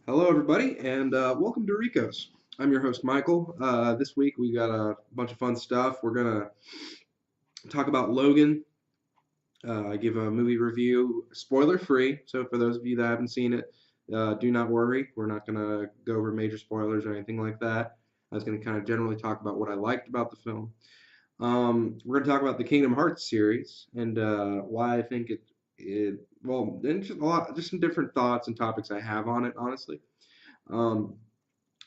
Hello, everybody, and welcome to Rico's. I'm your host, Michael. This week we got a bunch of fun stuff. We're gonna talk about Logan, give a movie review, spoiler free. So for those of you that haven't seen it, do not worry. We're not gonna go over major spoilers or anything like that. I was gonna kind of generally talk about what I liked about the film. We're gonna talk about the Kingdom Hearts series and why I think and just some different thoughts and topics I have on it, honestly. Um,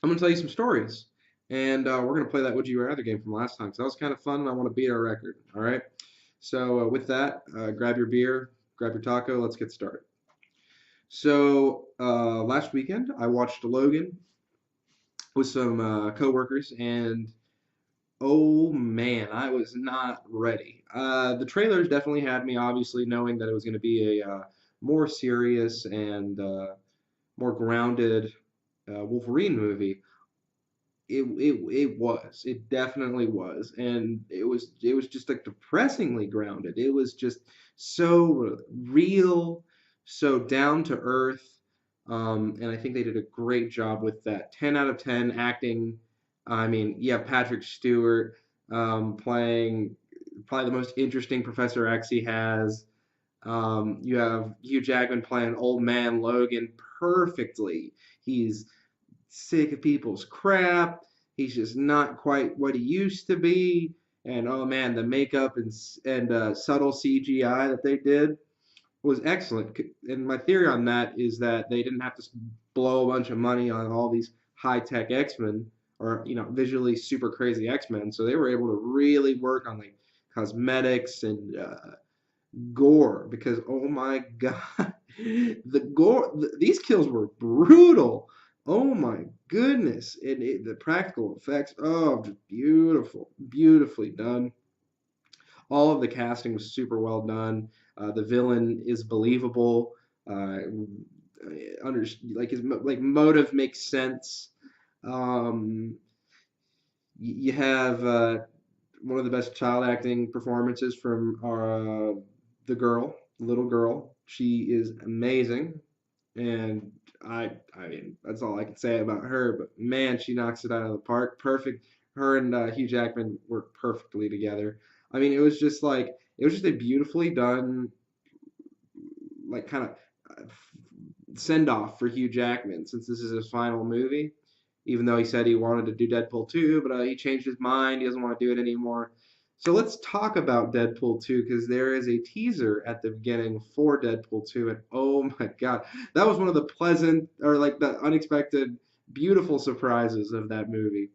I'm going to tell you some stories. And we're going to play that Would You Rather game from last time. So that was kind of fun, and I want to beat our record. All right. So with that, grab your beer, grab your taco. Let's get started. So last weekend, I watched Logan with some coworkers, and oh man, I was not ready. The trailers definitely had me, obviously, knowing that it was going to be a more serious and more grounded Wolverine movie. It definitely was, and it was just like depressingly grounded. It was just so real, so down to earth. And I think they did a great job with that. 10 out of 10 acting. I mean, you have Patrick Stewart playing probably the most interesting Professor X he has. You have Hugh Jackman playing old man Logan perfectly. He's sick of people's crap. He's just not quite what he used to be. And oh man, the makeup and subtle CGI that they did was excellent. And my theory on that is that they didn't have to blow a bunch of money on all these high tech X Men or visually super crazy X Men. So they were able to really work on like cosmetics and gore because oh my god, the gore, these kills were brutal. Oh my goodness, and the practical effects, oh, just beautiful, beautifully done. All of the casting was super well done. The villain is believable. Under like his motive makes sense. Um, you have one of the best child acting performances from the girl, little girl. She is amazing, and I mean that's all I can say about her. But man, she knocks it out of the park. Perfect. Her and Hugh Jackman work perfectly together. I mean, it was just a beautifully done, like kind of send off for Hugh Jackman since this is his final movie. Even though he said he wanted to do Deadpool 2, but he changed his mind. He doesn't want to do it anymore. So let's talk about Deadpool 2 because there is a teaser at the beginning for Deadpool 2, and oh my God, that was one of the pleasant or like the unexpected, beautiful surprises of that movie.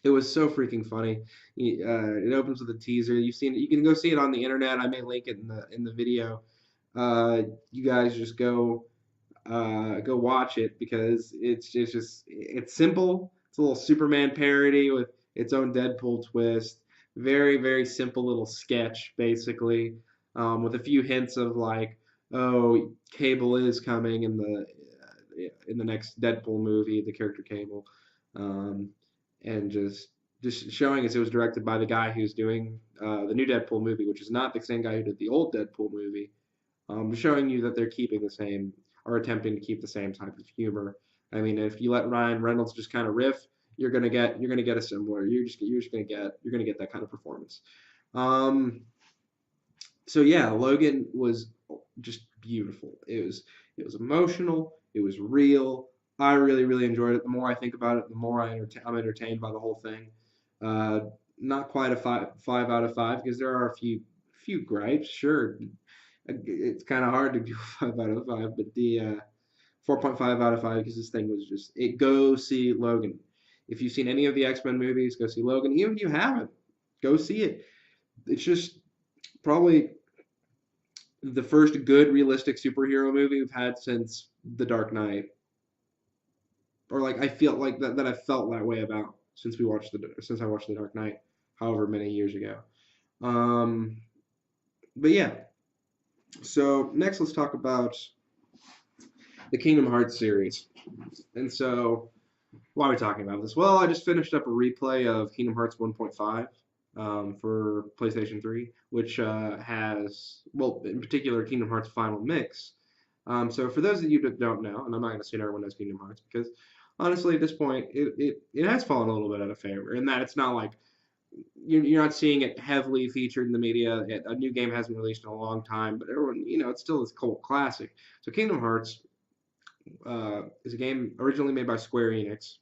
It was so freaking funny. It opens with a teaser. You've seen it. You can go see it on the internet. I may link it in the video. You guys just go watch it because it's simple. It's a little Superman parody with its own Deadpool twist. Very very simple little sketch basically, with a few hints of like, oh, Cable is coming in the next Deadpool movie, the character Cable, um, and just showing us it was directed by the guy who's doing the new Deadpool movie, which is not the same guy who did the old Deadpool movie, showing you that they're keeping the same or attempting to keep the same type of humor. I mean, if you let Ryan Reynolds just kind of riff, you're gonna get a similar. You're gonna get that kind of performance. Um, so yeah, Logan was just beautiful. It was emotional. It was real. I really really enjoyed it. The more I think about it, the more I'm entertained by the whole thing. Uh, Not quite a five out of five because there are a few gripes. Sure, it's kind of hard to do 5 out of 5, but the 4.5 out of 5 because this thing was just it. Go see Logan. If you've seen any of the X-Men movies, go see Logan. Even if you haven't, go see it. It's just probably the first good realistic superhero movie we've had since The Dark Knight, or like I feel like that I felt that way about since I watched The Dark Knight, however many years ago. Um, but yeah, so next let's talk about the Kingdom Hearts series. And so, why are we talking about this? Well, I just finished up a replay of Kingdom Hearts 1.5 for PlayStation 3, which has, well, in particular, Kingdom Hearts Final Mix. So for those of you that don't know, and I'm not going to say everyone knows Kingdom Hearts because honestly, at this point, it has fallen a little bit out of favor in that it's not like you're not seeing it heavily featured in the media. A new game hasn't released in a long time, but everyone, it's still this cult classic. So Kingdom Hearts is a game originally made by Square Enix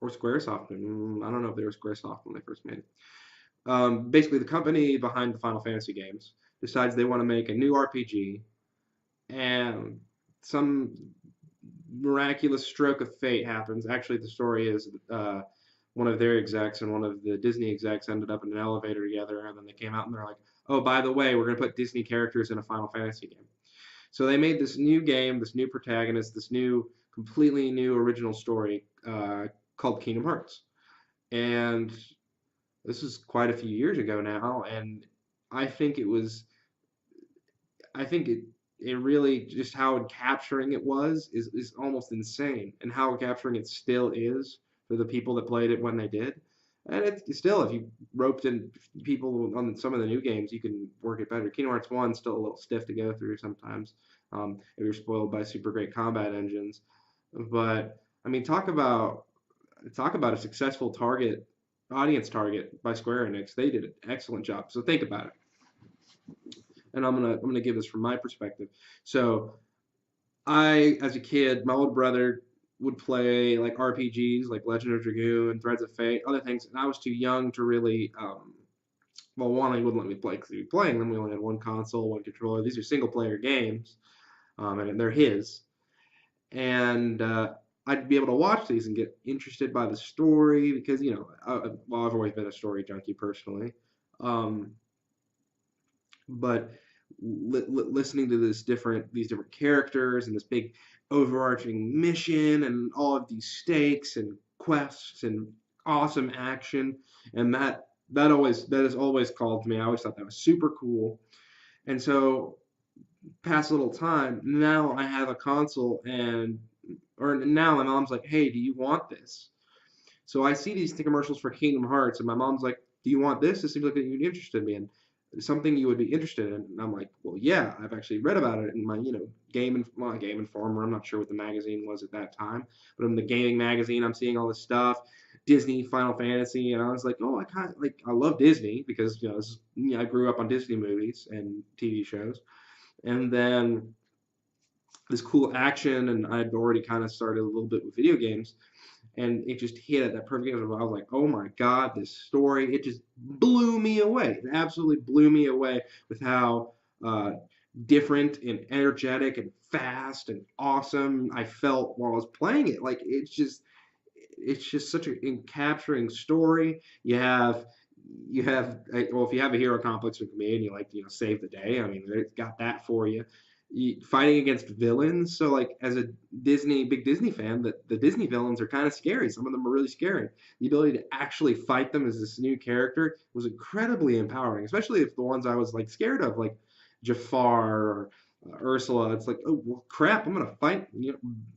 or Squaresoft. I don't know if they were Squaresoft when they first made it. Basically, the company behind the Final Fantasy games decides they want to make a new RPG, and some miraculous stroke of fate happens. Actually, the story is one of their execs and one of the Disney execs ended up in an elevator together, and then they came out and they're like, "Oh, by the way, we're going to put Disney characters in a Final Fantasy game." So they made this new game, this new protagonist, this new, completely new original story called Kingdom Hearts. And this was quite a few years ago now, and I think it was, I think it really just how capturing it was is almost insane, and how capturing it still is for the people that played it when they did. And it's still, if you roped in people on some of the new games, you can work it better. Kingdom Hearts 1 still a little stiff to go through sometimes, if you're spoiled by super great combat engines. But I mean, talk about a successful audience target by Square Enix. They did an excellent job. So think about it, and I'm gonna give this from my perspective. So as a kid, my older brother would play like RPGs, like Legend of Dragoon, Threads of Fate, other things, and I was too young to really. Well, one, he wouldn't let me play because he'd be playing them. We only had one console, one controller. These are single player games, and they're his. And I'd be able to watch these and get interested by the story because well, I've always been a story junkie personally. Um, but listening to these different characters and this big overarching mission and all of these stakes and quests and awesome action, and that has always called to me. I always thought that was super cool. And so past a little time, now I have a console, and or now my mom's like, "Hey, do you want this?" So I see these commercials for Kingdom Hearts, and my mom's like, "Do you want this? This seems like you'd be interested in me, and something you would be interested in." And I'm like, "Well, yeah, I've actually read about it in my, Game Informer. I'm not sure what the magazine was at that time, but in the gaming magazine, I'm seeing all this stuff, Disney, Final Fantasy, and I was like, oh, I love Disney because I grew up on Disney movies and TV shows, and then this cool action, and I'd already kind of started a little bit with video games, and it just hit at that perfect moment. I was like, oh my god, this story, it just blew me away. It absolutely blew me away with how different and energetic and fast and awesome I felt while I was playing it. Like it's just such a capturing story. Well, if you have a hero complex with me and you like to save the day, I mean, it's got that for you. Fighting against villains. So like as a big Disney fan, the Disney villains are kind of scary. Some of them are really scary. The ability to actually fight them as this new character was incredibly empowering, especially if the ones I was like scared of, like Jafar or Ursula. It's like, oh well, crap, I'm gonna fight.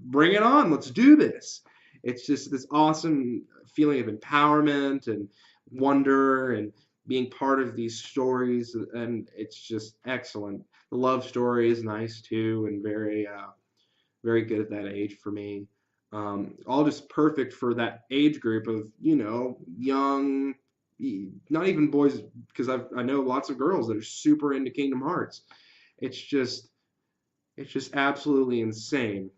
Bring it on. Let's do this. It's just this awesome feeling of empowerment and wonder and being part of these stories, and it's just excellent. The love story is nice too, and very good at that age for me. All just perfect for that age group of young, not even boys, because I know lots of girls that are super into Kingdom Hearts. It's just it's just absolutely insane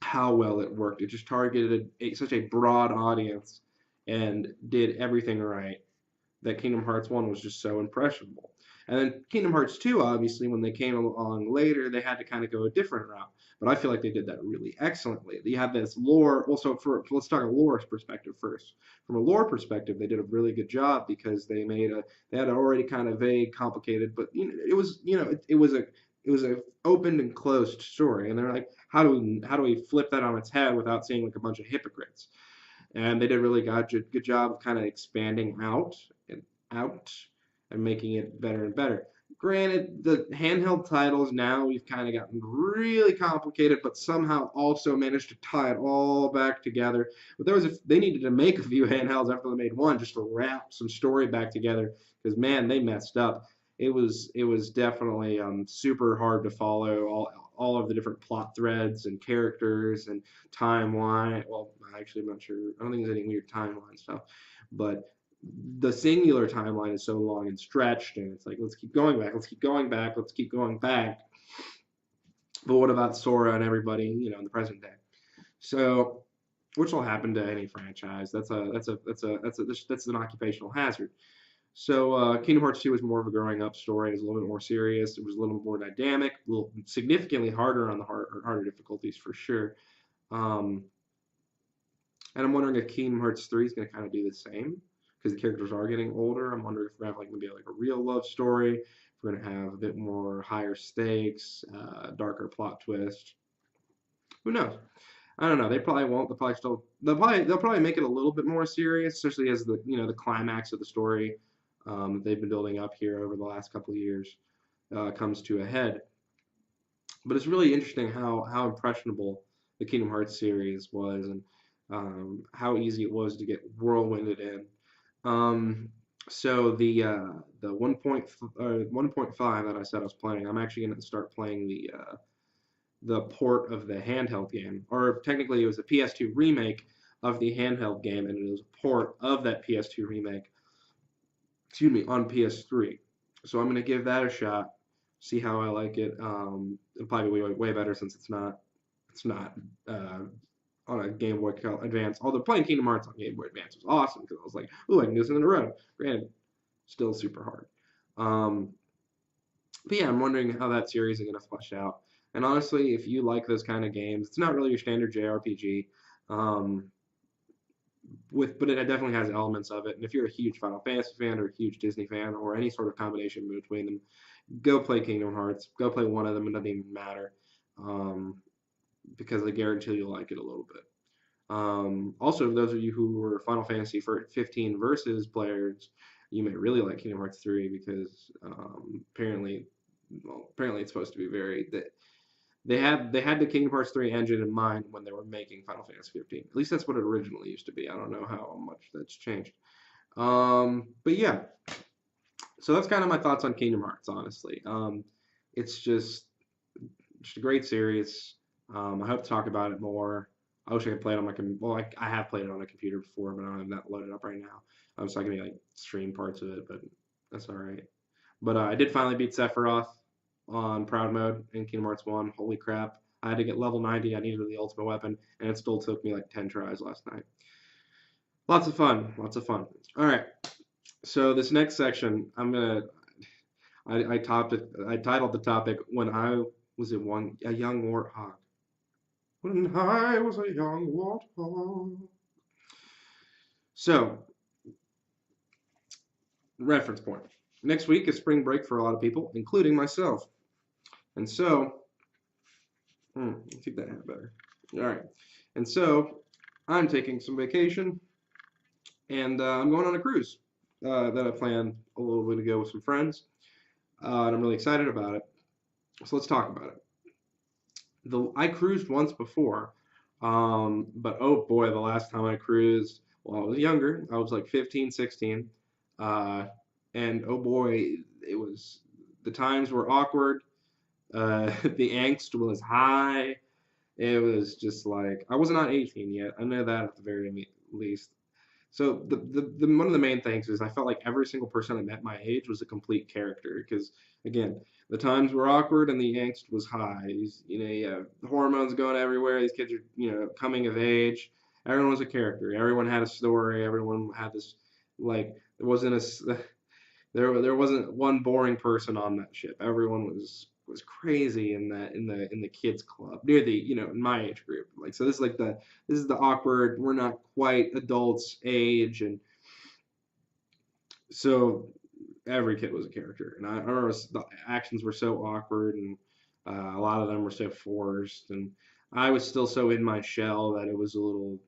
how well it worked. It just targeted such a broad audience and did everything right, that Kingdom Hearts 1 was just so impressionable. And then Kingdom Hearts 2, obviously, when they came along later, they had to kind of go a different route. But I feel like they did that really excellently. You have this lore. Also, let's talk a lore perspective first. From a lore perspective, they did a really good job because they had already kind of vague, complicated, but it was a opened and closed story, and they're like, how do we flip that on its head without seeing like a bunch of hypocrites? And they did a really good job of kind of expanding and out and making it better and better. Granted, the handheld titles now we've kind of gotten really complicated, but somehow also managed to tie it all back together. But they needed to make a few handhelds after they made one just to wrap some story back together because man, they messed up. it was definitely super hard to follow all of the different plot threads and characters and timeline. Well, actually, I'm not sure. I don't think there's any weird timeline stuff, but the singular timeline is so long and stretched, and it's like let's keep going back, let's keep going back, let's keep going back. But what about Sora and everybody, in the present day? So, which will happen to any franchise. That's an occupational hazard. So Kingdom Hearts 2 was more of a growing up story. It was a little bit more serious. It was a little more dynamic, a little significantly harder on the harder difficulties for sure. Um, and I'm wondering if Kingdom Hearts 3 is going to kind of do the same because the characters are getting older. I'm wondering if we're going to have maybe like a real love story. If we're going to have a bit more higher stakes, darker plot twist. Who knows? I don't know. They probably won't. They'll probably make it a little bit more serious, especially as the climax of the story that they've been building up here over the last couple of years comes to a head. But it's really interesting how impressionable the Kingdom Hearts series was, and how easy it was to get whirlwinded in. Um, so the 1.5 that I said I was playing, I'm actually going to start playing the port of the handheld game, or technically it was a PS2 remake of the handheld game, and it was a port of that PS2 remake, excuse me, on PS3. So I'm gonna give that a shot, see how I like it. It'll probably be way better since it's not uh, on a Game Boy Advance. Although playing Kingdom Hearts on Game Boy Advance was awesome because I was like, "Ooh, I can do this in a row." Granted, still super hard. Um, but yeah, I'm wondering how that series is gonna flesh out. And honestly, if you like those kind of games, it's not really your standard JRPG. Um, but it definitely has elements of it. And if you're a huge Final Fantasy fan or a huge Disney fan or any sort of combination between them, go play Kingdom Hearts. Go play one of them. It doesn't even matter, um, because I guarantee you'll like it a little bit. Also, those of you who were Final Fantasy 15 versus players, you may really like Kingdom Hearts 3 because apparently it's supposed to be very that they had the Kingdom Hearts 3 engine in mind when they were making Final Fantasy 15. At least that's what it originally used to be. I don't know how much that's changed. But yeah, so that's kind of my thoughts on Kingdom Hearts. Honestly, it's just a great series. I hope to talk about it more. I wish I could play it on my well, I have played it on a computer before, but I don't have that loaded up right now. So I can like stream parts of it, but that's all right. But I did finally beat Sephiroth on Proud Mode in Kingdom Hearts 1. Holy crap. I had to get level 90. I needed the ultimate weapon, and it still took me like 10 tries last night. Lots of fun. Lots of fun. All right. So this next section, I titled the topic "When I Was a Young Warthog." When I was a young warthog. So, reference point. Next week is spring break for a lot of people, including myself. And so, let's keep that hat better. All right. And so, I'm taking some vacation, and I'm going on a cruise that I planned a little bit ago with some friends, and I'm really excited about it. So let's talk about it. I cruised once before, but oh boy, the last time I cruised, well, I was younger. I was like 15, 16, uh, and oh boy, it was the times were awkward. The angst was high. It was just like I was not 18 yet. I know that at the very least. So the one of the main things is I felt like every single person I met my age was a complete character because again the times were awkward and the angst was high. You have the hormones going everywhere. These kids are coming of age. Everyone was a character. Everyone had a story. Everyone had this like there wasn't one boring person on that ship. Everyone was crazy in the kids club near the in my age group. Like so this is the awkward, we're not quite adults age, and so every kid was a character. And I remember the actions were so awkward, and a lot of them were so forced, and I was still so in my shell that it was a little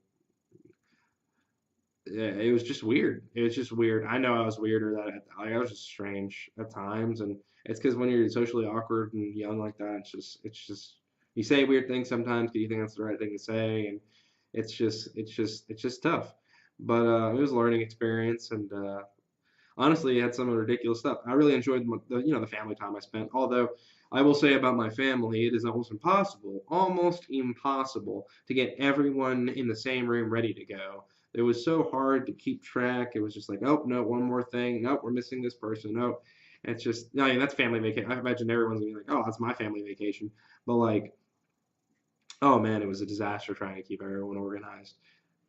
yeah, it was just weird. It was just weird. I know I was weirder I was just strange at times, and it's because when you're socially awkward and young like that, it's just you say weird things sometimes because you think that's the right thing to say, and it's just tough. But it was a learning experience, and honestly, it had some ridiculous stuff. I really enjoyed the family time I spent. Although I will say about my family, it is almost impossible to get everyone in the same room ready to go. It was so hard to keep track. It was just like, oh no, one more thing. Nope, we're missing this person. Nope. It's just, I mean, that's family vacation. I imagine everyone's gonna be like, oh, that's my family vacation. But like, oh man, it was a disaster trying to keep everyone organized.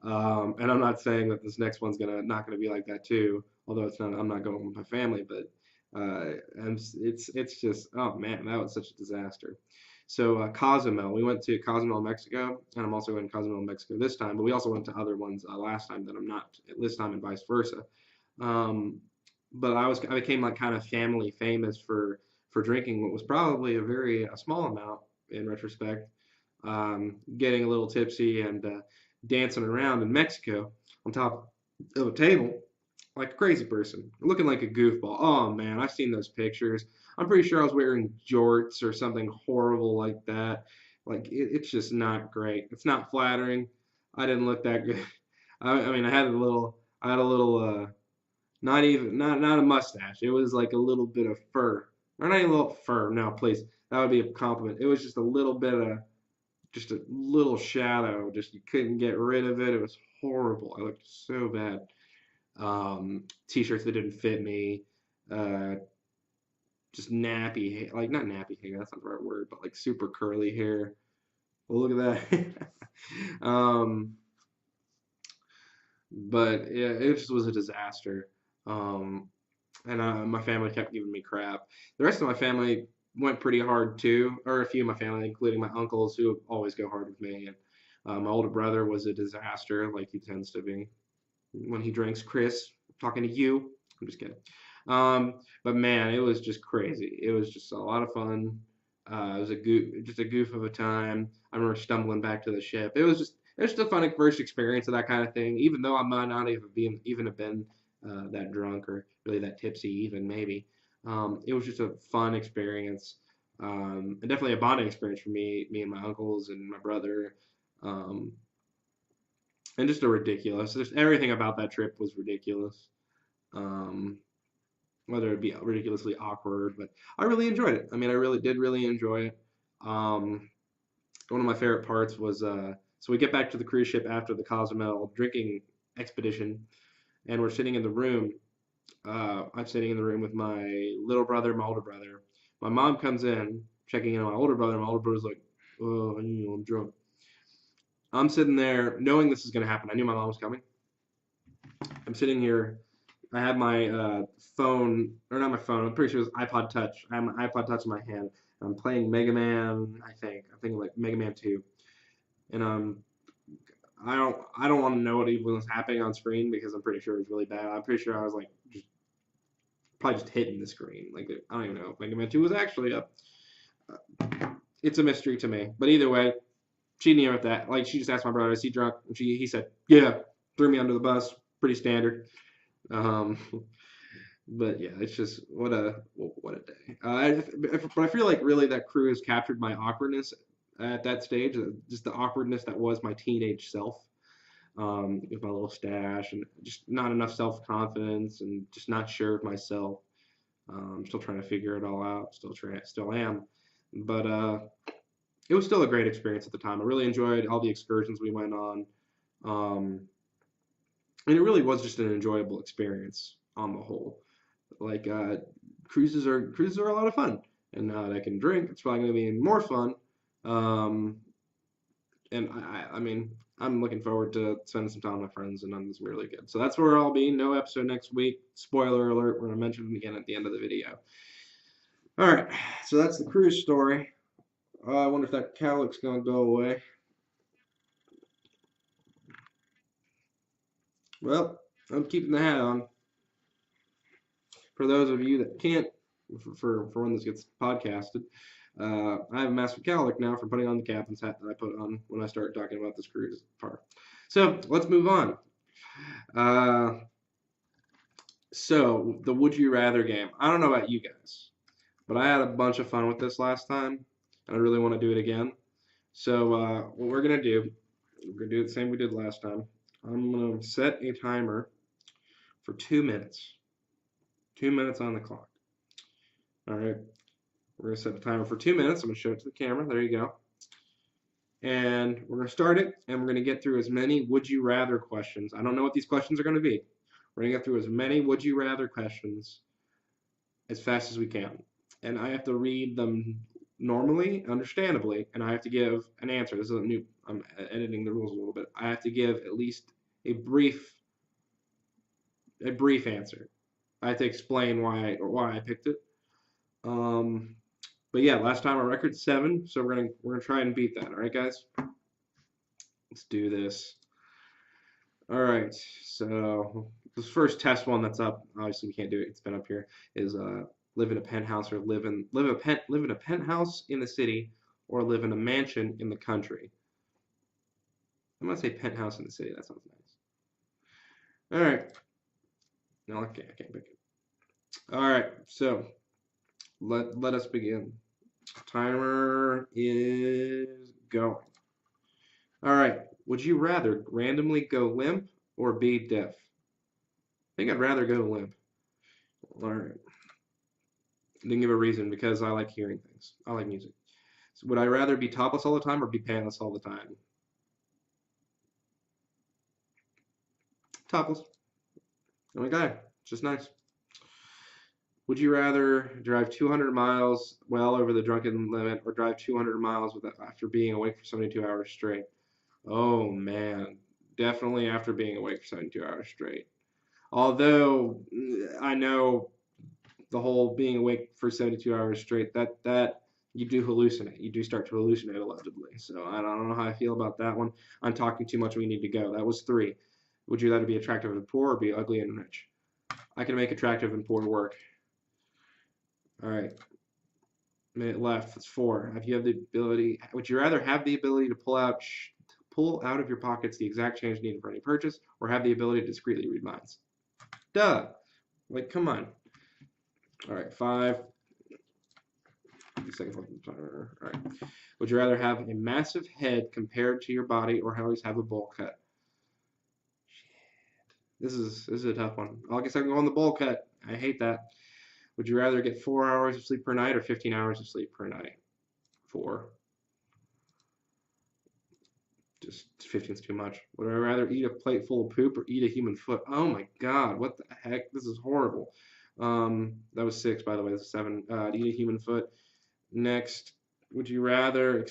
And I'm not saying that this next one's gonna not gonna be like that too. Although it's not, I'm not going with my family, but it's just, oh man, that was such a disaster. So Cozumel, we went to Cozumel, Mexico, and I'm also going to Cozumel, Mexico this time. But we also went to other ones last time that I'm not this time, and vice versa. Um, but I became like kind of family famous for drinking what was probably a small amount in retrospect, getting a little tipsy and dancing around in Mexico on top of a table like a crazy person, looking like a goofball. Oh man, I've seen those pictures. I'm pretty sure I was wearing jorts or something horrible like that. Like it's just not great. It's not flattering. I didn't look that good. I mean, I had a little, not a mustache. It was like a little bit of fur, or not even a little fur. No, please, that would be a compliment. It was just a little bit of, just a little shadow. Just you couldn't get rid of it. It was horrible. I looked so bad. T-shirts that didn't fit me, uh, just nappy hair, like not nappy hair, that's not the right word, but like super curly hair. Well, look at that. um, but yeah, it just was a disaster. Um, and my family kept giving me crap. The rest of my family went pretty hard too, or a few of my family, including my uncles, who always go hard with me. And my older brother was a disaster, like he tends to be when he drinks. Chris, talking to you. I'm just kidding. But man, it was just crazy. It was just a lot of fun. It was just a goof of a time. I remember stumbling back to the ship. It was just a fun first experience of that kind of thing. Even though I might not even have been that drunk or really that tipsy, even maybe. It was just a fun experience, and definitely a bonding experience for me and my uncles and my brother. Um, and just a ridiculous. Just everything about that trip was ridiculous. Um, Whether it be ridiculously awkward, but I really enjoyed it. I mean, I really did really enjoy it. Um, One of my favorite parts was so we get back to the cruise ship after the Cozumel drinking expedition, and we're sitting in the room. I'm sitting in the room with my little brother, my older brother. My mom comes in, checking in on my older brother. My older brother's like, "Oh, I'm drunk." I'm sitting there knowing this is gonna happen. I knew my mom was coming. I'm sitting here. I have my phone, or not my phone. I'm pretty sure it's iPod Touch. I have my iPod Touch in my hand. I'm playing Mega Man. I'm thinking like Mega Man 2, and I don't want to know what even was happening on screen because I'm pretty sure it was really bad. I'm pretty sure I was like probably just hitting the screen. Like I don't even know if Mega Man 2 was actually up. It's a mystery to me. But either way, she knew at that. Like she just asked my brother, "Is he drunk?" And he said, "Yeah." Threw me under the bus. Pretty standard. Um, but yeah, it's just what a day. But I feel like really that cruise captured my awkwardness at that stage, just the awkwardness that was my teenage self, with my little stash and just not enough self confidence and just not sure of myself. Still trying to figure it all out. Still am, but it was still a great experience at the time. I really enjoyed all the excursions we went on. Um, and it really was just an enjoyable experience on the whole. Like cruises are a lot of fun, and now that I can drink, it's probably going to be more fun. Um, and I mean, I'm looking forward to spending some time with my friends, and it's really good. So that's where I'll be. No episode next week. Spoiler alert. We're going to mention it again at the end of the video. All right, so that's the cruise story. I wonder if that calic's going to go away. Well, I'm keeping the hat on. For those of you that can't, for when this gets podcasted, I have a massive cowlick now for putting on the captain's hat that I put on when I start talking about this cruise part. So let's move on. Uh, so the Would You Rather game. I don't know about you guys, but I had a bunch of fun with this last time, and I really want to do it again. So what we're gonna do the same we did last time. I'm gonna set a timer for 2 minutes. 2 minutes on the clock. All right. We're going to set the timer for 2 minutes. I'm going to show it to the camera. There you go. And we're going to start it, and we're going to get through as many would you rather questions. I don't know what these questions are going to be. We're going to get through as many would you rather questions as fast as we can. And I have to read them normally, understandably, and I have to give an answer. This is a new, I'm editing the rules a little bit. I have to give at least a brief answer. I have to explain why I picked it. But yeah, last time our record's 7, so we're gonna try and beat that. All right, guys, let's do this. All right, so this first test one that's up. Obviously, we can't do it. It's been up here. Is live in a penthouse or live in a penthouse in the city or live in a mansion in the country. I'm gonna say penthouse in the city. That sounds nice. All right. No, I can't pick it. All right, so let us begin. Timer is going. All right. Would you rather randomly go limp or be deaf? I think I'd rather go limp. All right. Didn't give a reason because I like hearing things. I like music. So would I rather be topless all the time or be pantless all the time? Topless. Oh my God, it's just nice. Would you rather drive 200 miles well over the drunken limit or drive 200 miles after being awake for 72 hours straight? Oh man, definitely after being awake for 72 hours straight. Although I know the whole being awake for 72 hours straight, that you do hallucinate. You do start to hallucinate allegedly. So I don't know how I feel about that one. I'm talking too much. We need to go. That was 3. Would you rather be attractive and poor or be ugly and rich? I can make attractive and poor work. All right. Minute left. It's 4. If you have the ability, would you rather have the ability to pull out of your pockets the exact change needed for any purchase, or have the ability to discreetly read minds? Duh. Like, come on. All right, 5 seconds left on the timer. All right. Would you rather have a massive head compared to your body, or always have a bowl cut? This is a tough one. I guess I can go on the bowl cut. I hate that. Would you rather get 4 hours of sleep per night or 15 hours of sleep per night? 4. Just 15 is too much. Would I rather eat a plate full of poop or eat a human foot? Oh my God, what the heck? This is horrible. That was 6, by the way. This is 7. Eat a human foot. Next, would you rather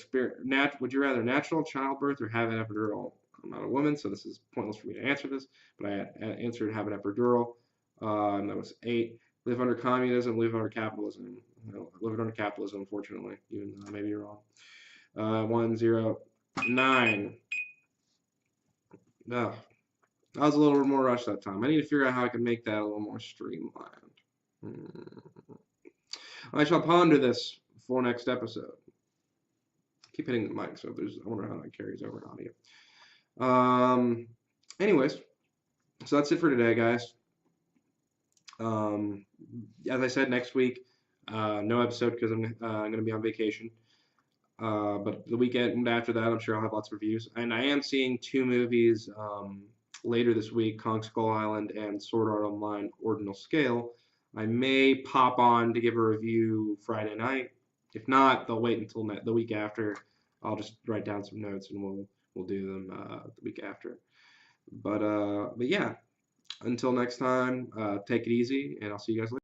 natural childbirth or have an epidural? I'm not a woman, so this is pointless for me to answer this, but I answered have an epidural. And that was 8. Live under communism, live under capitalism. No, live under capitalism, unfortunately, even though I may be wrong. 1, 0, 9. Ugh. I was a little more rushed that time. I need to figure out how I can make that a little more streamlined. I shall ponder this for next episode. Keep hitting the mic, so I wonder how that carries over in audio. Anyways, so that's it for today, guys. As I said, next week, no episode because I'm going to be on vacation. But the weekend after that, I'm sure I'll have lots of reviews. And I am seeing 2 movies later this week, Kong Skull Island and Sword Art Online Ordinal Scale. I may pop on to give a review Friday night. If not, they'll wait until the week after. I'll just write down some notes and we'll do them the week after. But yeah, until next time, take it easy, and I'll see you guys later.